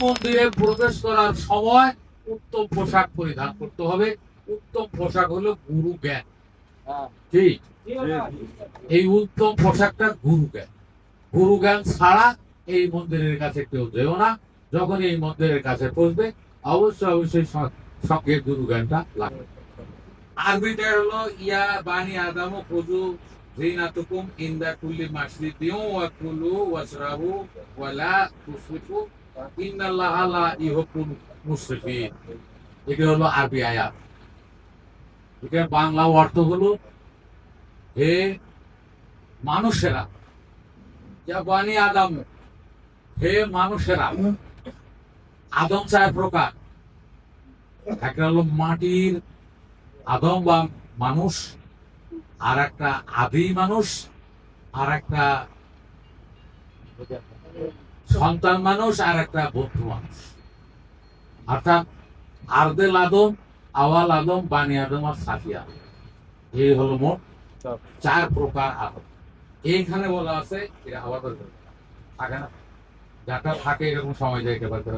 মন্দিরে প্রবেশ করার সময় উত্তম পোশাক পরিধান করতে হবে। উত্তম পোশাক হলো গুরু জ্ঞান। ঠিক, এই উত্তম পোশাকটা গুরু জ্ঞান। গুরু জ্ঞান ছাড়া এই মন্দিরের কাছে কেউ যেও না। যখন এই মন্দিরের কাছে পৌঁছবে অবশ্যই সঙ্গে গুরু জ্ঞানটা লাগবে। আরবিটা হলো ইয়া বানি আদম খুযু জিনাতুকুম ইনদা কুল্লি মাসজিদিন ওয়া কুলু ওয়াশরাবু ওয়া লা তুসরিফু ইন্নাল্লাহা লা ইউহিব্বুল মুসরিফিন। এটা হলো আরবি আয়াত। এটার বাংলা অর্থ হলো, হে মানুষেরা, ইয়া বানি আদম, হে মানুষেরা। আদম চার প্রকার। একটা হলো মাটির আদম বা মানুষ, আর একটা আদি মানুষ, আর একটা সন্তান মানুষ, আর একটা বন্ধু মানুষ। অর্থাৎ আরদেল আদম, আওয়াল আদম, বানি আদম আর সাফি আদম। এই হলো মোট চার প্রকার আদম। এইখানে বলা আছে, এটা আবার থাকে না, যাটা থাকে এরকম সময় যায় একেবারে করে।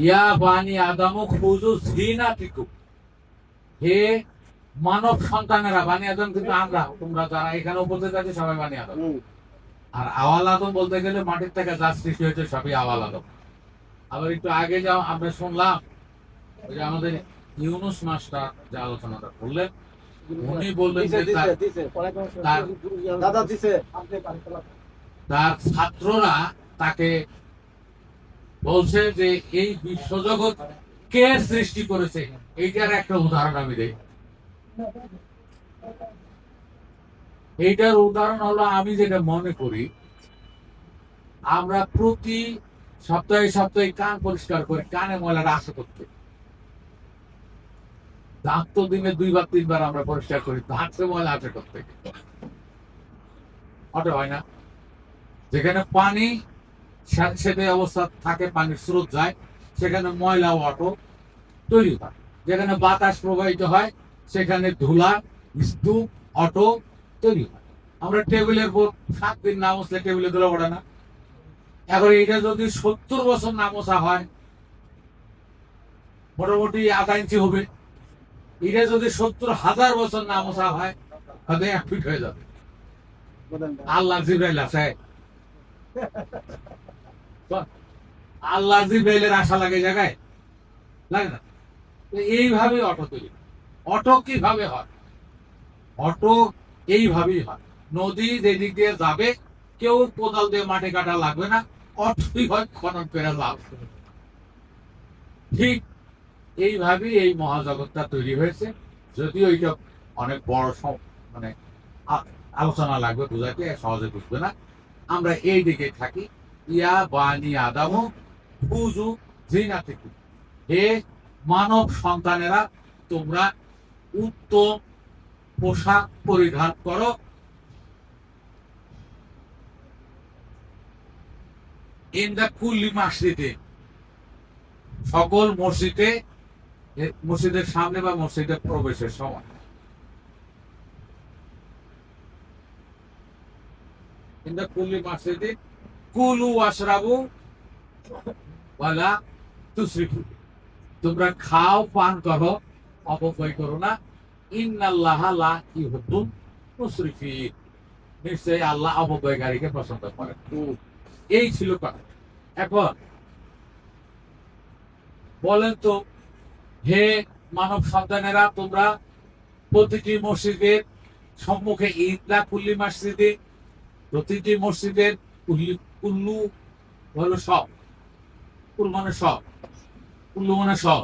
ইয়া বানি আদম খুযু জিনাতাকুম, হে মানব সন্তানেরা। বানি আদম কিন্তু আমরা, তোমরা যারা এখানে উপস্থিত আছে সবাই বানি আদম। আর আওয়াল আদম বলতে গেলে মাটির থেকে যা সৃষ্টি হয়েছে সবই আওয়াল আদম। আবার একটু আগে যাও আমরা শুনলাম, ওই যে আমাদের ইউনুস মাস্টার যে আলোচনাটা করলেন, উনি বললেন যে তার ছাত্ররা তাকে বলছে যে এই বিশ্বজগৎ কে সৃষ্টি করেছে, এইটার একটা উদাহরণ আমি দেই। এইটার উদাহরণ হলো, আমি যেটা মনে করি, আমরা প্রতি সপ্তাহে কান পরিষ্কার করি, কানে ময়লাটা আসে করতে। দাঁত তো দিনে 2-3 বার আমরা পরিষ্কার করি, দাঁতে ময়লা আসে করতে। অটো হয় না? যেখানে পানি সেতে অবস্থা থাকে, পানির স্রোত যায়, সেখানে ময়লা অটো তৈরি হয়। যেখানে বাতাস প্রবাহিত হয় সেখানে ধুলা স্তূপ অটো তৈরি হয়। আমরা টেবিলের উপর 7 দিন না মুছলে টেবিলে ধুলা পড়ে না। এখন এটা যদি 70 বছর না মোছা হয়, মোটামুটি আধা ইঞ্চি হবে। এটা যদি 70,000 বছর না মোছা হয়, হয়তো 1 ফিট হয়ে যাবে। আল্লাহ জিব্রাইল আছে, আল্লাহ জিব্রাইলের আশা লাগে জায়গায় লাগে না। এইভাবে অটো তৈরি। অটো কিভাবে হয়? অটো এইভাবেই হয়। নদী যেদিক দিয়ে যাবে, কেউ কোদাল দিয়ে মাটি কাটা লাগবে না, অটোই হয় খনন করে লাভ। ঠিক এইভাবেই এই মহাজগৎটা তৈরি হয়েছে। যদিও এটা অনেক বড় মানে আলোচনা লাগবে বুঝাতে, সহজে বুঝবে না। আমরা এই দিকে থাকি। ইয়া বানি আদম খুযু জিনাতাকুম, হে মানব সন্তানেরা, তোমরা উত্তম পোশাক পরিধান করো। ইনদা কুল্লি মসজিদে, সকল মসজিদে, মসজিদের সামনে বা মসজিদে প্রবেশের সময়। ইনদা কুল্লি মসজিদে কুলু ওয়াশরাবু ওয়া লা তুসরিফু, তোমরা খাও পান করো, অপব্যয় করো না। ইন্নাল্লাহা লা ইউহিব্বুল মুসরিফিন, নিশ্চয়ই আল্লাহ অপব্যয়কারীকে পছন্দ করেন। এই ছিল কথা। এখন বলেন তো, হে মানব সন্তানেরা, তোমরা প্রতিটি মসজিদের সম্মুখে ইনদা কুল্লি মসজিদে, প্রতিটি মসজিদের কুল্লু হলো সব, কুল মানে সব, কুল্লু মানে সব,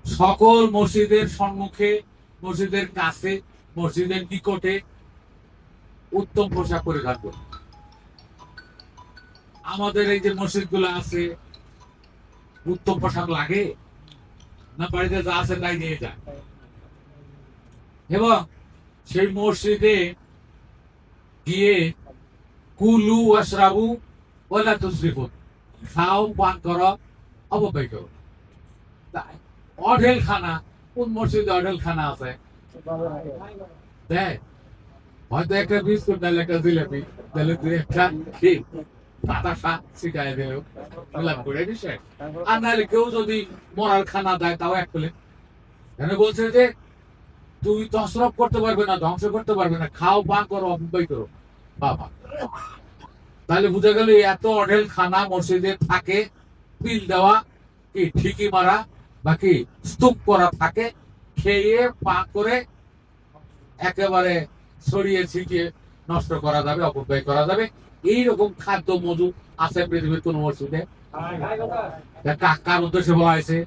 সকল মসজিদের সম্মুখে, মসজিদের কাছে, মসজিদের নিকটে উত্তম পোশাক পরিধান করবে। আমাদের এই যে মসজিদ গুলো আছে, উত্তম পোশাক লাগে না? বাড়িতে যা আছে তাই নিয়ে যায়। এবং সেই মসজিদে গিয়ে কুলু ওয়াশরাবু ওয়া লা তুসরিফু, খাও পান করো, অপব্যয় করো। অঢেল খানা, কোন মসজিদে অঢেল খানা আছে? দেয় হয়তো একটা বিস্কুট নাহলে একটা জিলাপি তাহলে তুই একটা কি বাতাসা শিখাই দিল গোলাপ করে দিস। আর নাহলে কেউ যদি মরার খানা দেয় তাও এক প্লেট। কেন বলছে যে তুই তসরফ করতে পারবে না, ধ্বংস করতে পারবে না, খাও পান করো অপব্যয় করো বাবা। তাহলে বুঝা গেল এত অঢেল খানা মসজিদে থাকে, পিল দেওয়া কি ঠিকই মারা বা কি স্তূপ করা থাকে, খেয়ে পান করে একেবারে ছড়িয়ে ছিটিয়ে নষ্ট করা যাবে, অপব্যয় করা যাবে। এইরকম খাদ্য মজুদ আছে পৃথিবীর কোন মসজিদে? কার উদ্দেশ্যে বলা হয়েছে?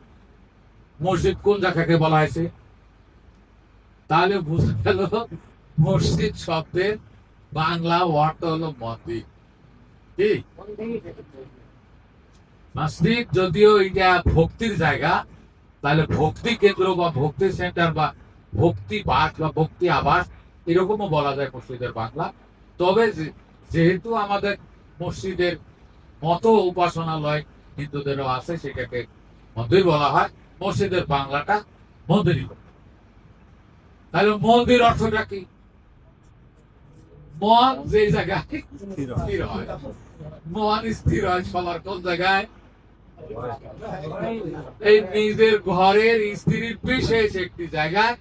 মসজিদ কোন জায়গাকে বলা হয়েছে? তাহলে বুঝতে গেল মসজিদ শব্দের বাংলা ওয়ার্ডটা হলো মসজিদ। কি মসজিদ যদিও এটা ভক্তির জায়গা, তাহলে ভক্তি কেন্দ্র বা ভক্তি সেন্টার বা ভক্তি বাস বা ভক্তি আবাস এরকমও বলা যায় মসজিদের বাংলা। তবে যেহেতু আমাদের মসজিদের মতো উপাসনালয় হিন্দুদেরও আছে, সেটাকে মন্দির বলা হয়। মসজিদের বাংলাটা মন্দিরই। তাহলে মন্দির অর্থটা কি? মন যে জায়গায় স্থির হয়, মন স্থির হয় সবার কোন জায়গায়? এই নিজের ঘরের স্ত্রীর বিশেষ একটি জায়গায়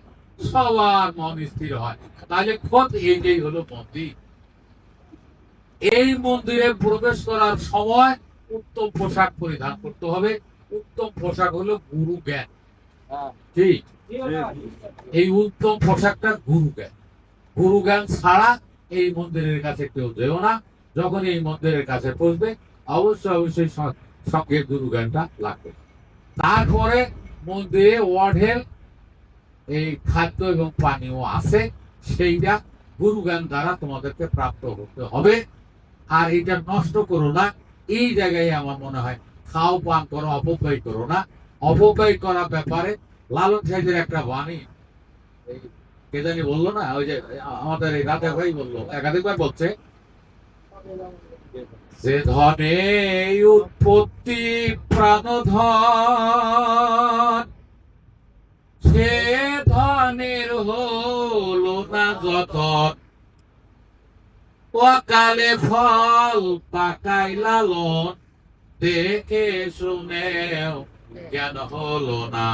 সবার মন স্থির হয়। তাহলে খোদ এইটাই হলো মন্দির। এই মন্দিরে প্রবেশ করার সময় উত্তম পোশাক পরিধান করতে হবে। উত্তম পোশাক হলো গুরু জ্ঞান। ঠিক, এই উত্তম পোশাকটা গুরু জ্ঞান। গুরু জ্ঞান ছাড়া এই মন্দিরের কাছে কেউ যেও না। যখন এই মন্দিরের কাছে পৌঁছবে অবশ্যই সঙ্গে গুরু জ্ঞানটা লাগবে। তারপরে মন্দিরে ওয়ার্ডের এই খাদ্য এবং পানীয় আছে, সেইটা গুরু জ্ঞান দ্বারা তোমাদেরকে প্রাপ্ত হতে হবে। আর এটা নষ্ট করো না। এই জায়গায় আমার মনে হয় খাও পান করো, অপব্যয় করো না। অপব্যয় করার ব্যাপারে লালন সাহেবের একটা বাণী, কে জানি বললো না, ওই যে আমাদের এই রাজা ভাই বললো, একাধিকবার বলছে যে ধনে উৎপত্তি প্রাণধন, সে ধনের হলো না যতন, অকালে ফল পাকাই লালন, দেখে শুনেও জ্ঞান হলো না,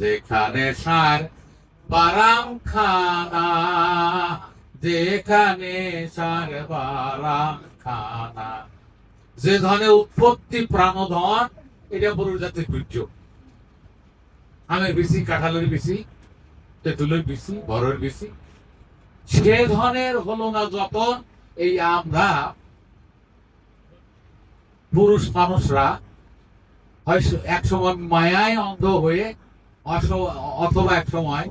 যেখানে সার বারাম খানা, যেখানে সার বারাম খানা। যে ধনে উৎপত্তি প্রাণধন, এটা বড় জাতির বীর্য। আমের বেশি, কাঁঠালের বেশি, তেঁতুলের বেশি, বড়ের বেশি, সে ধনের হলো না যতন। এই আমরা পুরুষ মানুষরা হয় এক সময় মায়ায় অন্ধ হয়ে, অথবা এক সময়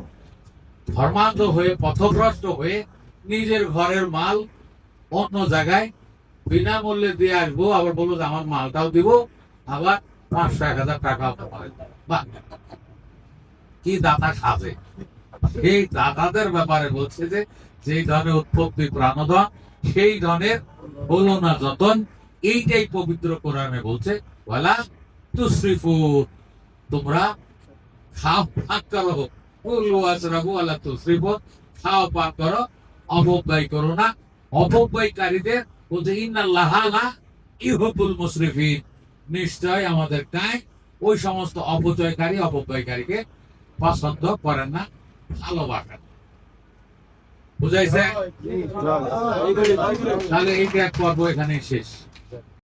ধর্মান্ধ হয়ে, পথভ্রষ্ট হয়ে নিজের ঘরের মাল অন্য জায়গায় বিনামূল্যে দিয়ে আসবো, আবার বলবো যে আমার মালটাও দিব, আবার 500-1000 টাকাও পাবে। বা কি দাতা সাজে! এই দাতাদের ব্যাপারে বলছে যে যেই ধরনের উৎপত্তি প্রাণধন, সেই ধরনের হলো না যতন। এইটাই পবিত্র কোরআনে বলছে, ওয়ালা তুসরিফু, তোমরা খাও পাক করো, কুলু আশরাবু ওয়ালা তুসরিফু, খাও পাক করো, অপব্যয় করো না। অপব্যয়কারীদের বলছে ইন্নাল্লাহা লা ইউহিব্বুল মুসরিফিন, নিশ্চয় আমাদের কায় ওই সমস্ত অপচয়কারী, অপব্যয়কারীকে পছন্দ করেন না, ভালোবাসেন। বুঝাইছে? তাহলে এইটা এক পর্ব এখানেই শেষ।